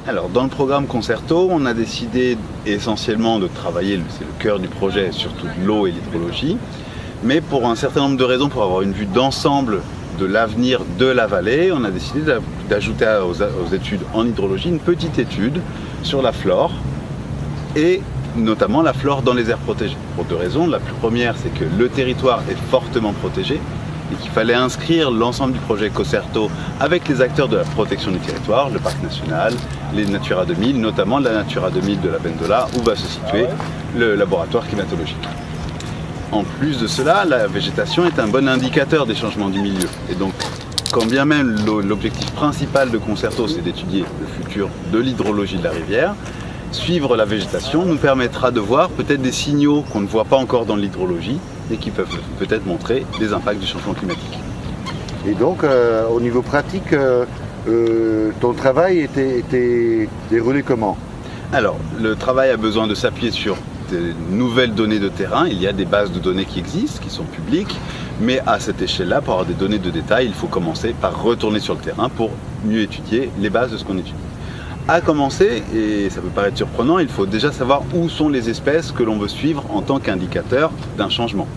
Alors, dans le programme Concerto, on a décidé essentiellement de travailler, c'est le cœur du projet, surtout de l'eau et l'hydrologie, mais pour un certain nombre de raisons, pour avoir une vue d'ensemble de l'avenir de la vallée, on a décidé d'ajouter aux études en hydrologie une petite étude sur la flore, et notamment la flore dans les aires protégées. Pour deux raisons. La première, c'est que le territoire est fortement protégé, et qu'il fallait inscrire l'ensemble du projet Concerto avec les acteurs de la protection du territoire, le parc national, les Natura 2000, notamment la Natura 2000 de la Vendola, où va se situer le laboratoire climatologique. En plus de cela, la végétation est un bon indicateur des changements du milieu. Et donc, quand bien même l'objectif principal de Concerto, c'est d'étudier le futur de l'hydrologie de la rivière, suivre la végétation nous permettra de voir peut-être des signaux qu'on ne voit pas encore dans l'hydrologie et qui peuvent peut-être montrer des impacts du changement climatique. Et donc, au niveau pratique, ton travail était déroulé comment? Alors, le travail a besoin de s'appuyer sur des nouvelles données de terrain. Il y a des bases de données qui existent, qui sont publiques, mais à cette échelle-là, pour avoir des données de détail, il faut commencer par retourner sur le terrain pour mieux étudier les bases de ce qu'on étudie. À commencer, et ça peut paraître surprenant, il faut déjà savoir où sont les espèces que l'on veut suivre en tant qu'indicateur d'un changement.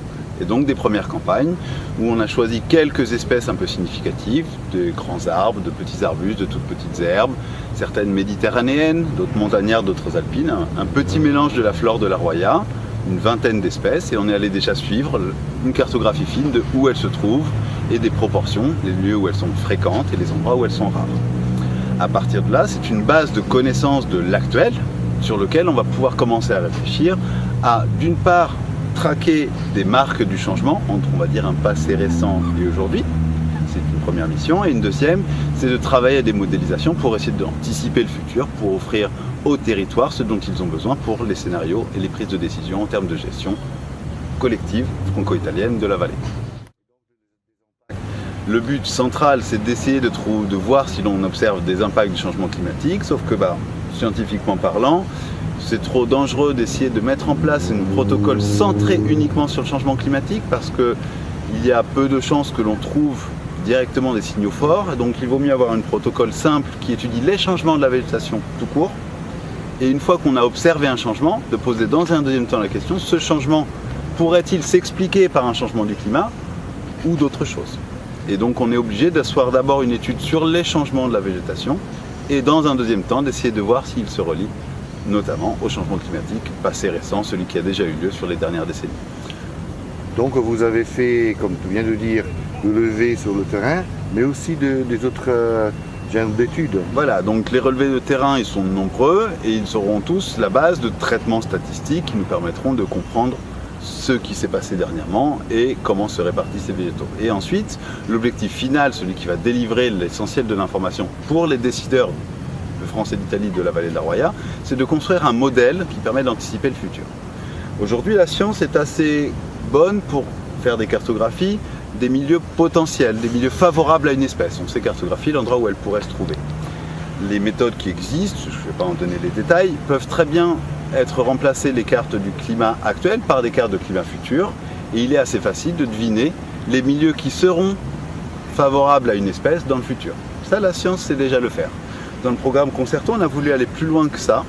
Et donc des premières campagnes où on a choisi quelques espèces un peu significatives, de grands arbres, de petits arbustes, de toutes petites herbes, certaines méditerranéennes, d'autres montagnardes, d'autres alpines, un petit mélange de la flore de la Roya, une vingtaine d'espèces, et on est allé déjà suivre une cartographie fine de où elles se trouvent et des proportions, les lieux où elles sont fréquentes et les endroits où elles sont rares. À partir de là, c'est une base de connaissances de l'actuel sur lequel on va pouvoir commencer à réfléchir à, d'une part, traquer des marques du changement entre, on va dire, un passé récent et aujourd'hui. C'est une première mission. Et une deuxième, c'est de travailler à des modélisations pour essayer d'anticiper le futur, pour offrir aux territoires ce dont ils ont besoin pour les scénarios et les prises de décision en termes de gestion collective franco-italienne de la vallée. Le but central, c'est d'essayer de voir si l'on observe des impacts du changement climatique, sauf que, scientifiquement parlant, c'est trop dangereux d'essayer de mettre en place un protocole centré uniquement sur le changement climatique parce qu'il y a peu de chances que l'on trouve directement des signaux forts. Donc il vaut mieux avoir un protocole simple qui étudie les changements de la végétation tout court. Et une fois qu'on a observé un changement, de poser dans un deuxième temps la question, ce changement pourrait-il s'expliquer par un changement du climat ou d'autres choses? Et donc on est obligé d'asseoir d'abord une étude sur les changements de la végétation et dans un deuxième temps d'essayer de voir s'ils se relient notamment au changement climatique passé récent, celui qui a déjà eu lieu sur les dernières décennies. Donc vous avez fait, comme tu viens de dire, le levé sur le terrain, mais aussi des autres genres d'études. Voilà, donc les relevés de terrain, ils sont nombreux et ils seront tous la base de traitements statistiques qui nous permettront de comprendre ce qui s'est passé dernièrement et comment se répartissent ces végétaux. Et ensuite, l'objectif final, celui qui va délivrer l'essentiel de l'information pour les décideurs de France et d'Italie de la vallée de la Roya, c'est de construire un modèle qui permet d'anticiper le futur. Aujourd'hui, la science est assez bonne pour faire des cartographies des milieux potentiels, des milieux favorables à une espèce. On sait cartographier l'endroit où elle pourrait se trouver. Les méthodes qui existent, je ne vais pas en donner les détails, peuvent très bien être remplacer les cartes du climat actuel par des cartes de climat futur, et il est assez facile de deviner les milieux qui seront favorables à une espèce dans le futur. Ça, la science sait déjà le faire. Dans le programme Concerto, on a voulu aller plus loin que ça,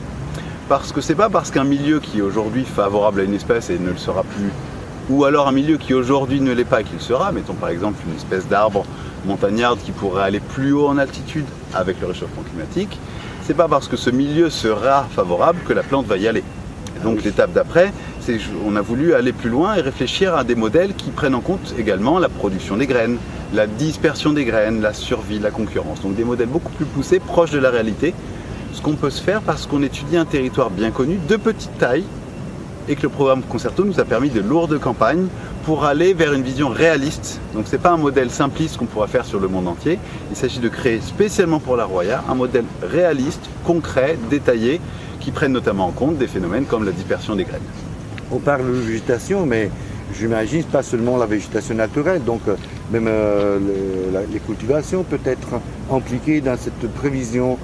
parce que c'est pas parce qu'un milieu qui est aujourd'hui favorable à une espèce et ne le sera plus, ou alors un milieu qui aujourd'hui ne l'est pas qu'il sera, mettons par exemple une espèce d'arbre montagnarde qui pourrait aller plus haut en altitude avec le réchauffement climatique, c'est pas parce que ce milieu sera favorable que la plante va y aller. Et donc l'étape d'après, c'est qu'on a voulu aller plus loin et réfléchir à des modèles qui prennent en compte également la production des graines, la dispersion des graines, la survie, la concurrence. Donc des modèles beaucoup plus poussés, proches de la réalité, ce qu'on peut se faire parce qu'on étudie un territoire bien connu, de petite taille, et que le programme Concerto nous a permis de lourdes campagnes pour aller vers une vision réaliste. Donc ce n'est pas un modèle simpliste qu'on pourra faire sur le monde entier, il s'agit de créer spécialement pour la Roya un modèle réaliste, concret, détaillé, qui prenne notamment en compte des phénomènes comme la dispersion des graines. On parle de végétation, mais j'imagine pas seulement la végétation naturelle, donc même les cultivations peuvent être impliquées dans cette prévision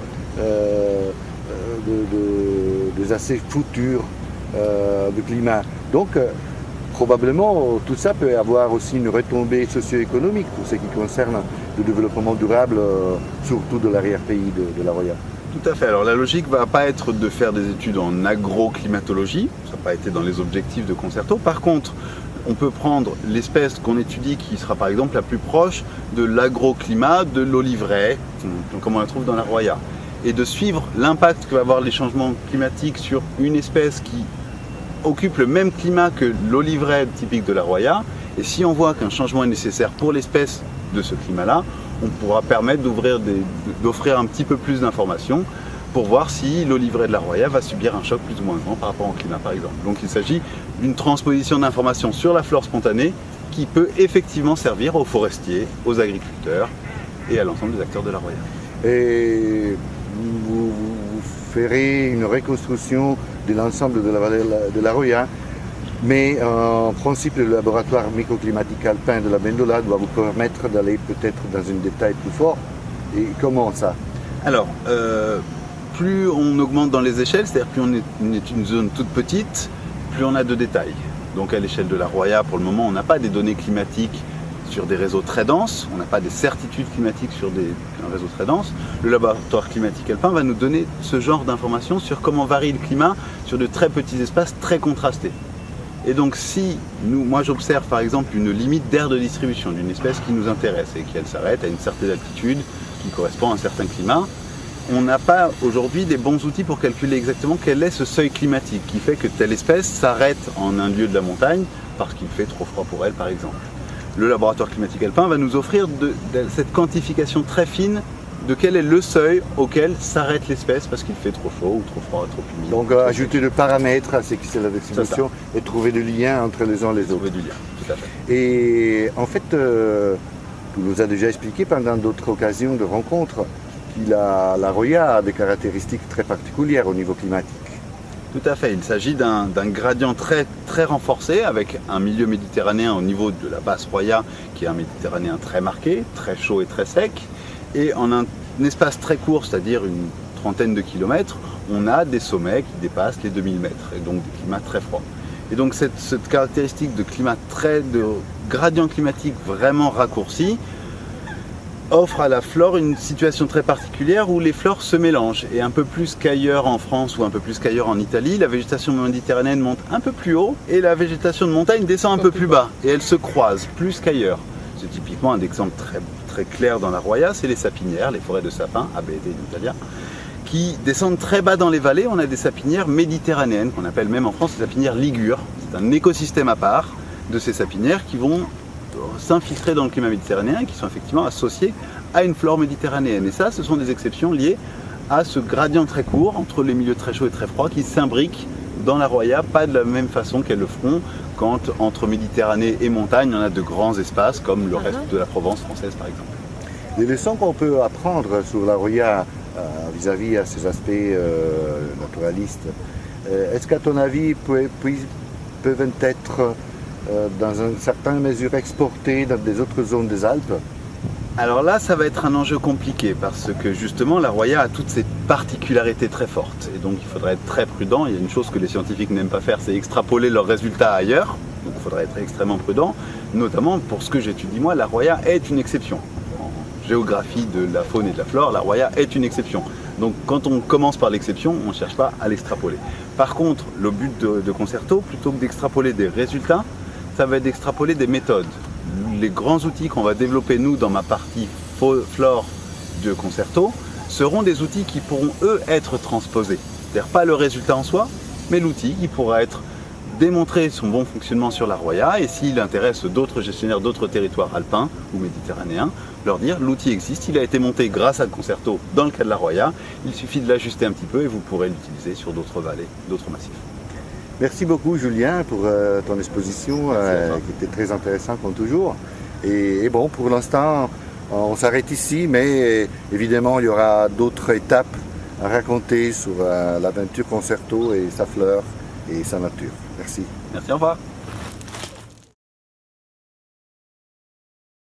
des assez futurs du climat. Donc probablement tout ça peut avoir aussi une retombée socio-économique pour ce qui concerne le développement durable, surtout de l'arrière-pays de la Roya. Tout à fait. Alors la logique va pas être de faire des études en agroclimatologie, ça n'a pas été dans les objectifs de Concerto. Par contre, on peut prendre l'espèce qu'on étudie qui sera par exemple la plus proche de l'agroclimat de l'oliveraie, comme on la trouve dans la Roya, et de suivre l'impact que va avoir les changements climatiques sur une espèce qui occupe le même climat que l'oliveraie typique de la Roya. Et si on voit qu'un changement est nécessaire pour l'espèce de ce climat-là, on pourra permettre d'offrir un petit peu plus d'informations pour voir si l'oliveraie de la Roya va subir un choc plus ou moins grand par rapport au climat par exemple. Donc il s'agit d'une transposition d'informations sur la flore spontanée qui peut effectivement servir aux forestiers, aux agriculteurs et à l'ensemble des acteurs de la Roya. Et vous ferez une reconstruction de l'ensemble de la vallée de la Roya, mais en principe le laboratoire microclimatique alpin de la Bendola doit vous permettre d'aller peut-être dans un détail plus fort. Et comment ça? Alors, plus on augmente dans les échelles, c'est-à-dire plus on est une zone toute petite, plus on a de détails. Donc à l'échelle de la Roya, pour le moment, on n'a pas des données climatiques sur des réseaux très denses, on n'a pas des certitudes climatiques sur un réseau très dense. Le laboratoire climatique alpin va nous donner ce genre d'informations sur comment varie le climat sur de très petits espaces très contrastés. Et donc si moi j'observe par exemple une limite d'aire de distribution d'une espèce qui nous intéresse et qu'elle s'arrête à une certaine altitude qui correspond à un certain climat, on n'a pas aujourd'hui des bons outils pour calculer exactement quel est ce seuil climatique qui fait que telle espèce s'arrête en un lieu de la montagne parce qu'il fait trop froid pour elle par exemple. Le laboratoire climatique alpin va nous offrir cette quantification très fine de quel est le seuil auquel s'arrête l'espèce parce qu'il fait trop chaud ou trop froid, trop humide. Donc ajouter de paramètres à ce qui c'est la distribution et trouver des liens entre les uns et les autres. Trouver du lien, tout à fait. Et en fait, tu nous as déjà expliqué pendant d'autres occasions de rencontres que la Roya a des caractéristiques très particulières au niveau climatique. Tout à fait, il s'agit d'un gradient très, très renforcé avec un milieu méditerranéen au niveau de la basse Roya qui est un méditerranéen très marqué, très chaud et très sec. Et en un espace très court, c'est-à-dire une trentaine de kilomètres, on a des sommets qui dépassent les 2000 mètres et donc des climats très froids. Et donc cette caractéristique de climat de gradient climatique vraiment raccourci offre à la flore une situation très particulière où les flores se mélangent. Et un peu plus qu'ailleurs en France ou un peu plus qu'ailleurs en Italie, la végétation méditerranéenne monte un peu plus haut et la végétation de montagne descend un peu plus bas. Et elles se croisent plus qu'ailleurs. C'est typiquement un exemple très clair dans la Roya, c'est les sapinières, les forêts de sapins, abete in Italia, qui descendent très bas dans les vallées. On a des sapinières méditerranéennes, qu'on appelle même en France les sapinières ligures. C'est un écosystème à part de ces sapinières qui vont s'infiltrer dans le climat méditerranéen et qui sont effectivement associées à une flore méditerranéenne. Et ça, ce sont des exceptions liées à ce gradient très court entre les milieux très chauds et très froids qui s'imbriquent dans la Roya, pas de la même façon qu'elles le feront quand entre Méditerranée et montagne, on a de grands espaces comme le reste de la Provence française par exemple. Les leçons qu'on peut apprendre sur la Roya vis-à-vis à ces aspects naturalistes, est-ce qu'à ton avis peuvent être dans une certaine mesure exportées dans des autres zones des Alpes? Alors là, ça va être un enjeu compliqué parce que justement la Roya a toutes ces particularités très fortes et donc il faudrait être très prudent. Il y a une chose que les scientifiques n'aiment pas faire, c'est extrapoler leurs résultats ailleurs. Donc il faudrait être extrêmement prudent, notamment pour ce que j'étudie moi, la Roya est une exception. En géographie de la faune et de la flore, la Roya est une exception. Donc quand on commence par l'exception, on ne cherche pas à l'extrapoler. Par contre, le but de Concerto, plutôt que d'extrapoler des résultats, ça va être d'extrapoler des méthodes. Les grands outils qu'on va développer nous dans ma partie flore de Concerto seront des outils qui pourront eux être transposés. C'est-à-dire pas le résultat en soi, mais l'outil qui pourra être démontrer son bon fonctionnement sur la Roya et s'il intéresse d'autres gestionnaires d'autres territoires alpins ou méditerranéens, leur dire l'outil existe, il a été monté grâce à Concerto dans le cas de la Roya, il suffit de l'ajuster un petit peu et vous pourrez l'utiliser sur d'autres vallées, d'autres massifs. Merci beaucoup Julien pour ton exposition qui était très intéressante comme toujours. Et bon, pour l'instant, on s'arrête ici, mais évidemment, il y aura d'autres étapes à raconter sur l'aventure Concerto et sa fleur et sa nature. Merci. Merci, au revoir.